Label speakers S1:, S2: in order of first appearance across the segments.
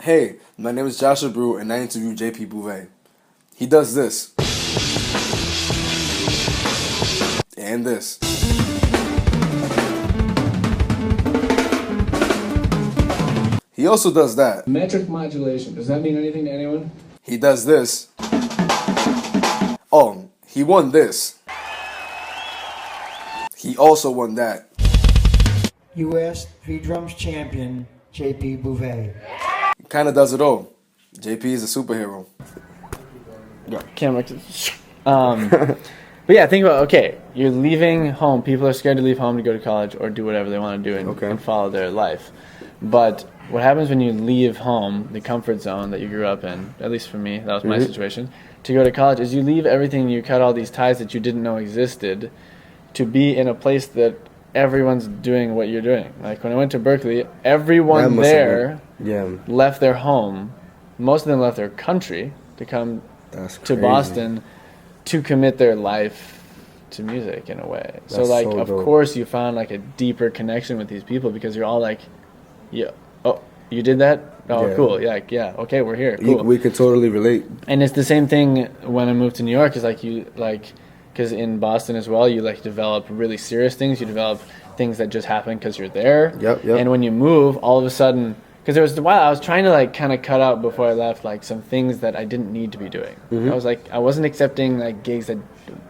S1: Hey, my name is Josh Abreu, and I interview JP Bouvais. He does this. And this. He also does that.
S2: Metric modulation. Does that mean anything to anyone?
S1: He does this. Oh, he won this. He also won that.
S3: U.S. three drums champion, JP Bouvais.
S1: Kind of does it all. JP is a superhero.
S4: Camera. But yeah, think about, okay, you're leaving home. People are scared to leave home to go to college or do whatever they want to do and follow their life. But what happens when you leave home, the comfort zone that you grew up in, at least for me, that was my situation, to go to college, is you leave everything, you cut all these ties that you didn't know existed to be in a place that everyone's doing what you're doing. Like when I went to Berkeley, everyone there left their home. Most of them left their country to come to Boston to commit their life to music in a way. So like, of course you found like a deeper connection with these people because you're all like, yeah, oh, you did that? Oh, cool. Yeah, okay, we're here. Cool.
S1: We could totally relate.
S4: And it's the same thing when I moved to New York. Is like because in Boston as well, you like develop really serious things. You develop things that just happen because you're there.
S1: Yep.
S4: And when you move, all of a sudden, because there was a while I was trying to like kind of cut out before I left like some things that I didn't need to be doing. I was like, I wasn't accepting like gigs that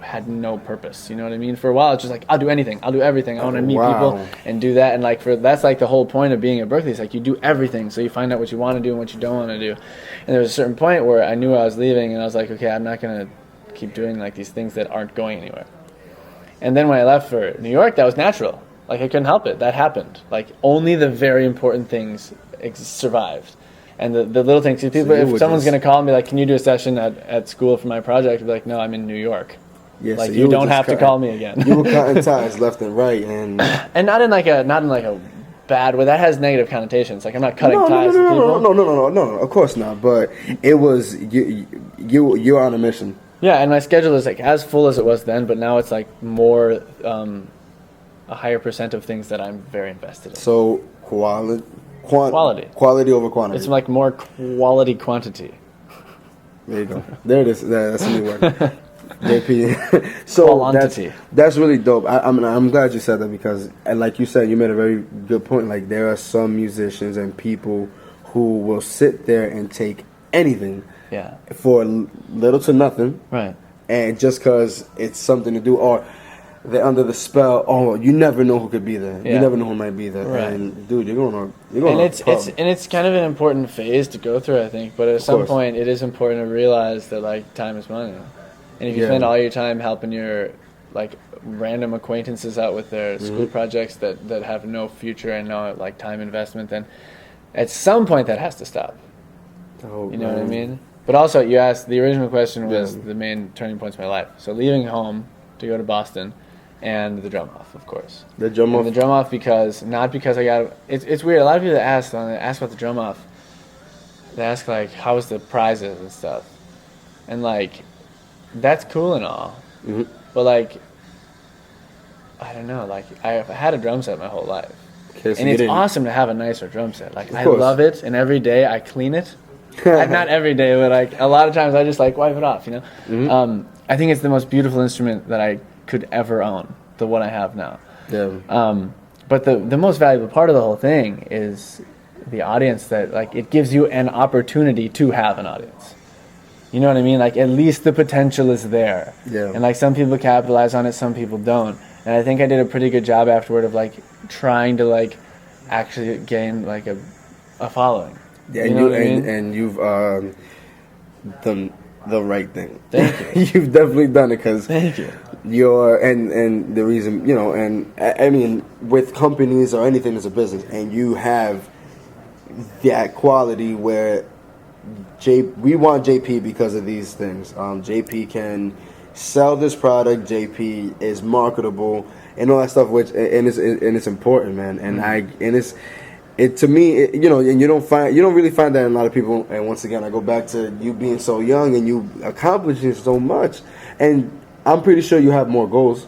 S4: had no purpose. You know what I mean? For a while, it's just like I'll do anything, I'll do everything. I want to meet people and do that. And like that's like the whole point of being at Berkeley. It's like you do everything, so you find out what you want to do and what you don't want to do. And there was a certain point where I knew I was leaving, and I was like, okay, I'm not gonna keep doing like these things that aren't going anywhere. And then when I left for New York, that was natural. Like I couldn't help it. That happened. Like only the very important things survived. And the little things, people, so if someone's going to call me like, can you do a session at school for my project? I'd be like, no, I'm in New York.
S1: Yeah,
S4: like
S1: so
S4: you don't have to call me again.
S1: You were cutting ties left and right, and
S4: not in like a bad way. That has negative connotations. Like I'm not cutting ties with people.
S1: No, of course not. But it was you're on a mission.
S4: Yeah, and my schedule is like as full as it was then, but now it's like more a higher percent of things that I'm very invested in.
S1: So quality over quantity.
S4: It's like more quality quantity.
S1: There you go. There it is. That's a new word. JP. So
S4: quantity.
S1: That's really dope. I'm glad you said that because, and like you said, you made a very good point. Like there are some musicians and people who will sit there and take anything.
S4: Yeah.
S1: For little to nothing.
S4: Right.
S1: And just because it's something to do, or they're under the spell. Oh, you never know who could be there.
S4: Yeah.
S1: You never know who might be there.
S4: Right.
S1: And dude, you're going.
S4: And it's kind of an important phase to go through, I think. But at some point, it is important to realize that like time is money. And if you spend all your time helping your like random acquaintances out with their school projects that have no future and no like time investment, then at some point that has to stop.
S1: Oh,
S4: you know what I mean? But also, you asked, the original question was the main turning points of my life. So leaving home to go to Boston, and the drum off, of course.
S1: The drum off?
S4: The drum off not because I got, it's weird. A lot of people that ask about the drum off, they ask like, how was the prizes and stuff? And like, that's cool and all. But like, I don't know, like, I've had a drum set my whole life.
S1: Okay, so
S4: and it's awesome to have a nicer drum set. Like, I love it, and every day I clean it. Not every day, but like a lot of times I just like wipe it off, you know. I think it's the most beautiful instrument that I could ever own, the one I have now. But the most valuable part of the whole thing is the audience. That like it gives you an opportunity to have an audience. You know what I mean? Like at least the potential is there. And like some people capitalize on it, some people don't. And I think I did a pretty good job afterward of like trying to like actually gain like a following.
S1: Yeah,
S4: you know what I mean?
S1: And you've done the right thing.
S4: Thank you.
S1: You've definitely done it because
S4: thank you.
S1: And the reason, you know, and I mean with companies or anything as a business, and you have that quality where we want JP because of these things. JP can sell this product. JP is marketable and all that stuff, which and it's important, man. And to me, you know, and you don't really find that in a lot of people. And once again, I go back to you being so young and you accomplishing so much. And I'm pretty sure you have more goals.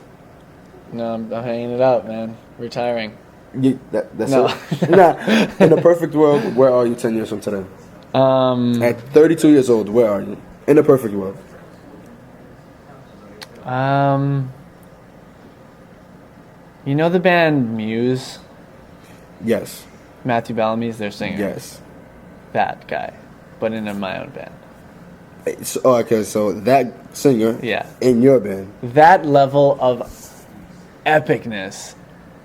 S4: No, I'm hanging it out, man. Retiring.
S1: That's it. Nah, in a perfect world, where are you 10 years from today? At 32 years old, where are you? In a perfect world.
S4: You know the band Muse?
S1: Yes.
S4: Matthew Bellamy's their singer.
S1: Yes.
S4: That guy, but in my own band.
S1: Okay, so that singer
S4: Yeah.
S1: in your band.
S4: That level of epicness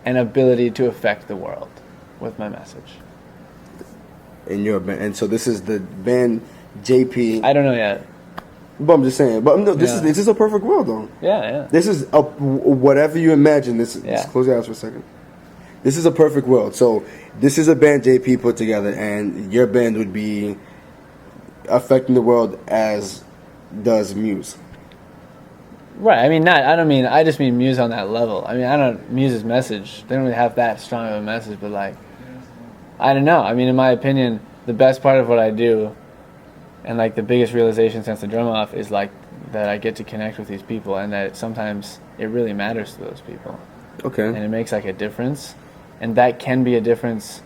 S4: and ability to affect the world with my message.
S1: In your band. And so this is the band JP.
S4: I don't know yet.
S1: But I'm just saying. But no, this
S4: Yeah.
S1: is a perfect world, though.
S4: Yeah.
S1: This is whatever you imagine. Just close your eyes for a second. This is a perfect world. So this is a band JP put together, and your band would be affecting the world as does Muse.
S4: Right. I just mean Muse on that level. I mean, I don't Muse's message. They don't really have that strong of a message, but like, I don't know. I mean, in my opinion, the best part of what I do, and like the biggest realization since the drum off, is like that I get to connect with these people, and that sometimes it really matters to those people.
S1: Okay.
S4: And it makes like a difference, and that can be a difference.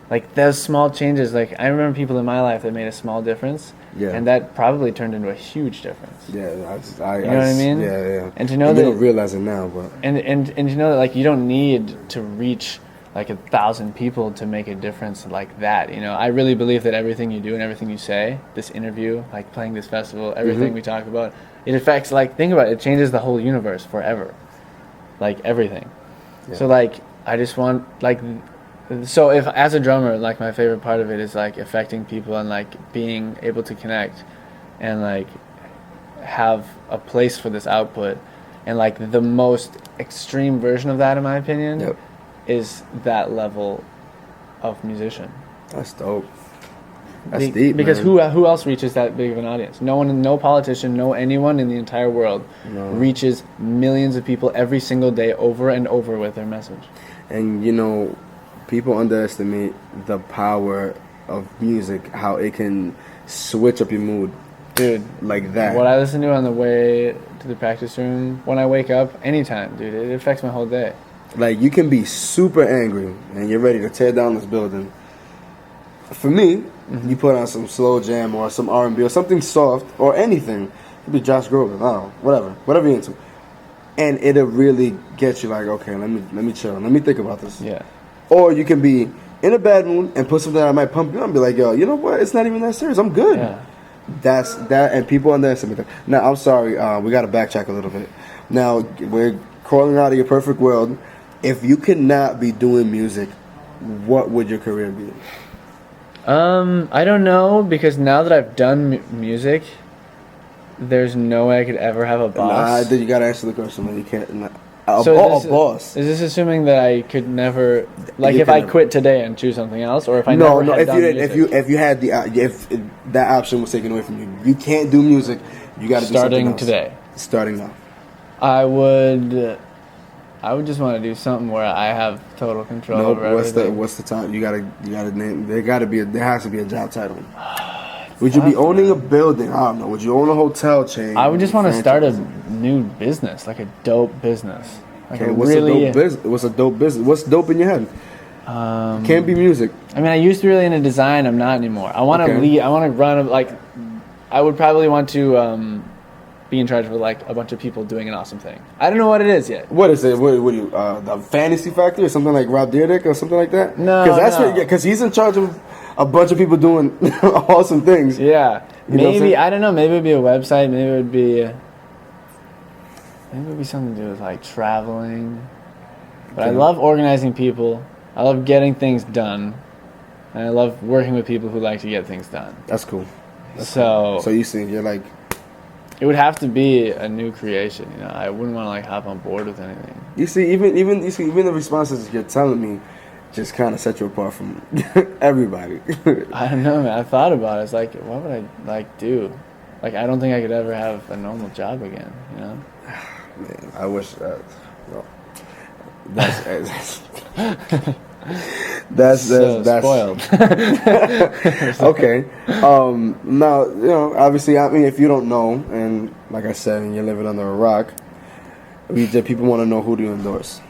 S4: Like those small changes. Like I remember people in my life that made a small difference.
S1: Yeah.
S4: And that probably turned into a huge difference.
S1: Yeah,
S4: you know what I mean?
S1: Yeah.
S4: And to know
S1: and
S4: that
S1: you don't realize it now, but
S4: and to know that like you don't need to reach like 1,000 people to make a difference like that. You know, I really believe that everything you do and everything you say, this interview, like playing this festival, everything we talk about, it affects. Like think about it, it changes the whole universe forever. Like everything. Yeah. So like I just want like. So if as a drummer, like my favorite part of it is like affecting people and like being able to connect and like have a place for this output, and like the most extreme version of that, in my opinion, is that level of musician.
S1: That's dope. That's deep,
S4: because
S1: man.
S4: who else reaches that big of an audience? No one, no politician, no anyone in the entire world reaches millions of people every single day over and over with their message.
S1: And you know, people underestimate the power of music, how it can switch up your mood.
S4: Dude,
S1: like that.
S4: What I listen to on the way to the practice room, when I wake up, anytime, dude, it affects my whole day.
S1: Like, you can be super angry and you're ready to tear down this building. For me, you put on some slow jam or some R&B or something soft or anything. It could be Josh Groban, I don't know, whatever you're into. And it'll really get you like, okay, let me chill, let me think about this.
S4: Yeah.
S1: Or you can be in a bad mood and put something that might pump you up and be like, yo, you know what? It's not even that serious. I'm good.
S4: Yeah.
S1: That's that, and people underestimate that. Now, I'm sorry. We got to backtrack a little bit. Now, we're crawling out of your perfect world. If you could not be doing music, what would your career be?
S4: I don't know, because now that I've done music, there's no way I could ever have a boss.
S1: Nah, you got to answer the question, man. You can't.
S4: A boss. Is this assuming that I could never, like, if I quit today and choose something else, or if I never had done music?
S1: If you had if that option was taken away from you, you can't do music. You got to do something else. Starting now.
S4: I would just want to do something where I have total control over everything.
S1: What's the time? You gotta name. There has to be a job title. Would you be owning a building? I don't know. Would you own a hotel chain?
S4: I would just want to start a new business, like a dope business. Like
S1: okay, what's a dope business? What's dope in your head? Can't be music.
S4: I mean, I used to be really into design. I'm not anymore. I want to lead. I want to run. Like, I would probably want to be in charge of like a bunch of people doing an awesome thing. I don't know what it is yet.
S1: What is it? What do you? The Fantasy Factory or something like Rob Dyrdek or something like that?
S4: No,
S1: because he's in charge of a bunch of people doing awesome things.
S4: Yeah, maybe I don't know. Maybe it'd be a website. Maybe it would be something to do with like traveling. But I love organizing people. I love getting things done, and I love working with people who like to get things done.
S1: That's cool.
S4: So
S1: you're like,
S4: it would have to be a new creation. You know, I wouldn't want to like hop on board with anything.
S1: You see, even the responses you're telling me just kind of set you apart from everybody.
S4: I don't know, man. I thought about it. It's like, what would I like do? Like, I don't think I could ever have a normal job again. You know?
S1: Man, I wish that. Well, that's
S4: spoiled.
S1: Okay. Now, you know, obviously, I mean, if you don't know, and like I said, and you're living under a rock, people want to know, who do you endorse?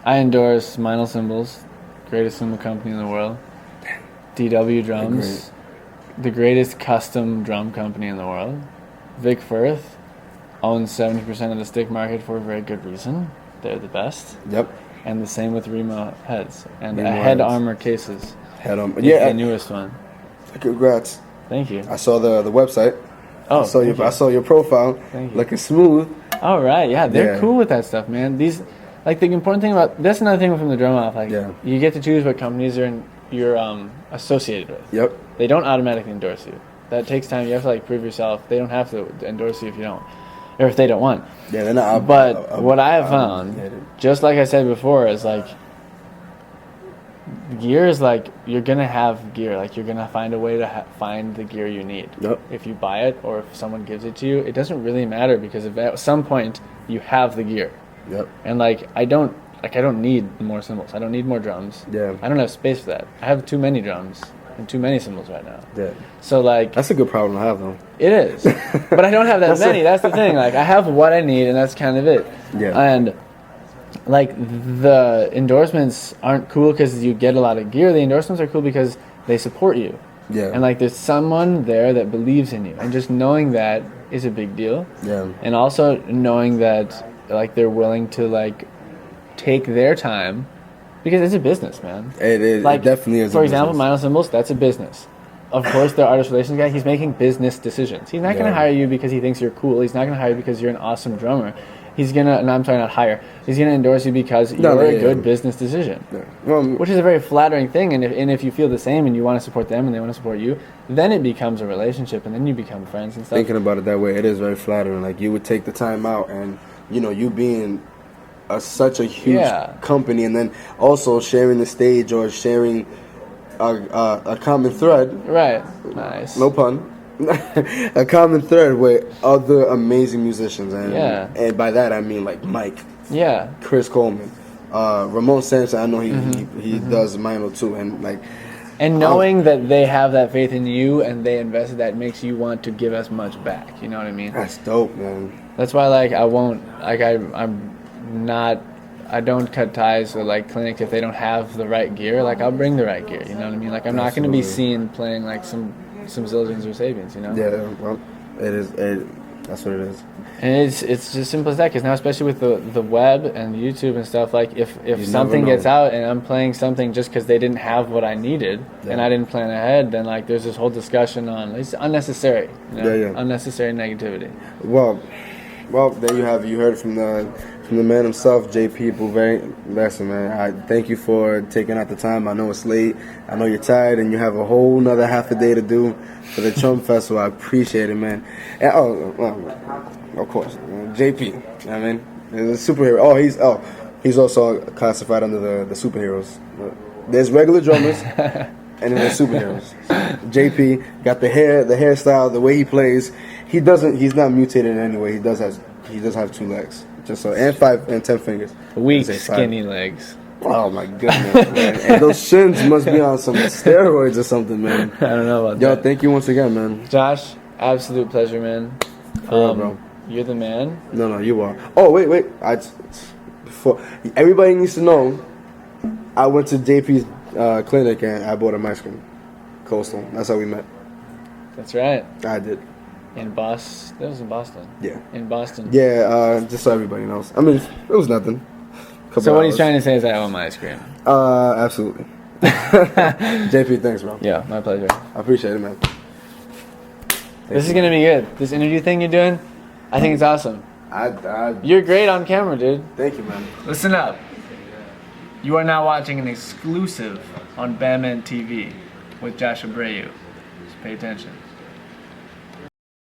S4: I endorse Vinyl Cymbals, greatest cymbal company in the world. DW Drums, the greatest custom drum company in the world. Vic Firth owns 70% of the stick market for a very good reason. They're the best.
S1: Yep.
S4: And the same with Remo heads and
S1: Remo
S4: head
S1: heads.
S4: armor cases.
S1: Head on.
S4: Yeah, the newest one.
S1: Congrats.
S4: Thank you.
S1: I saw the website.
S4: Oh,
S1: I saw your profile.
S4: Thank you.
S1: Looking smooth.
S4: All right, yeah, they're
S1: Yeah.
S4: cool with that stuff, man. These, like, the important thing about that's another thing from the drum off. Like, you get to choose what companies you're associated with.
S1: Yep.
S4: They don't automatically endorse you. That takes time. You have to like prove yourself. They don't have to endorse you if you don't, or if they don't want.
S1: Yeah, they're not.
S4: But what I have found, just like I said before, is like gear is like you're gonna have gear. Like you're gonna find a way to find the gear you need.
S1: Yep.
S4: If you buy it or if someone gives it to you, it doesn't really matter because if at some point you have the gear.
S1: Yep.
S4: And like I don't need more cymbals. I don't need more drums.
S1: Yeah.
S4: I don't have space for that. I have too many drums and too many cymbals right now.
S1: Yeah.
S4: So like
S1: That's a good problem to have, though.
S4: it is, but I don't have that many. That's the thing. Like I have what I need, and that's kind of it.
S1: Yeah.
S4: And like the endorsements aren't cool because you get a lot of gear. The endorsements are cool because they support you.
S1: Yeah.
S4: And like there's someone there that believes in you, and just knowing that is a big deal.
S1: Yeah.
S4: And also knowing that like they're willing to like take their time because it's a business, man.
S1: It is.
S4: Like
S1: It definitely is.
S4: For
S1: a
S4: example,
S1: business.
S4: Mino Cymbals, that's a business. Of course, the artist relations guy, he's making business decisions. He's not going to
S1: Yeah.
S4: hire you because he thinks you're cool. He's not going to hire you because you're an awesome drummer. He's going to, and I'm sorry, not hire. He's going to endorse you because you're a good business decision.
S1: Yeah. Well,
S4: Which is a very flattering thing. And if you feel the same and you want to support them and they want to support you, then it becomes a relationship and then you become friends and stuff.
S1: thinking about it that way, it is very flattering. Like you would take the time out, and you being such a huge company, and then also sharing the stage or sharing a common thread.
S4: Right. Nice.
S1: No pun. A common thread with other amazing musicians, and by that I mean like Mike, Chris Coleman, Ramon Sampson. I know he does Mino too, and like.
S4: And knowing that they have that faith in you and they invested that makes you want to give as much back. You know what I mean?
S1: That's dope, man.
S4: That's why, like, I won't, like, I don't cut ties with, like, clinics if they don't have the right gear. Like, I'll bring the right gear, you know what I mean? Like, I'm not going to be seen playing, like, some Zildjians or Sabians, you know?
S1: Yeah, well, that's what it is.
S4: And it's just simple as that, because now, especially with the web and YouTube and stuff, like, if something gets out and I'm playing something just because they didn't have what I needed and I didn't plan ahead, then, like, there's this whole discussion on, it's unnecessary, you know? Unnecessary negativity.
S1: Well, there you have it. You heard it from the man himself, JP Bouvais. Listen, man, I thank you for taking out the time. I know it's late. I know you're tired, and you have a whole nother half a day to do for the Trump Festival. I appreciate it, man. And, of course, JP. You know what I mean, he's a superhero. He's also classified under the superheroes. There's regular drummers, and then there's superheroes. JP got the hairstyle, the way he plays. He's not mutated in any way. He does have 2 legs. Just so, and 5 and 10 fingers.
S4: Weak, skinny legs.
S1: Oh my goodness, man. And those shins must be on some steroids or something, man.
S4: I don't know about that.
S1: Yo, thank you once again, man.
S4: Josh, absolute pleasure, man.
S1: For real, bro.
S4: You're the man.
S1: No, you are. Oh, wait. Before everybody needs to know, I went to JP's clinic and I bought him ice cream. Coastal. That's how we met.
S4: That's right.
S1: I did.
S4: In Boston. That was in Boston.
S1: Yeah.
S4: In Boston.
S1: Yeah, just so everybody knows. I mean, it was nothing.
S4: So what he's trying to say is I want my ice cream.
S1: Absolutely. JP, thanks, bro.
S4: Yeah, my pleasure.
S1: I appreciate it, man.
S4: This is going to be good. This interview thing you're doing, I think it's awesome. You're great on camera, dude.
S1: Thank you, man.
S4: Listen up. You are now watching an exclusive on BAM.ENT TV with Josh Abreu. Just pay attention.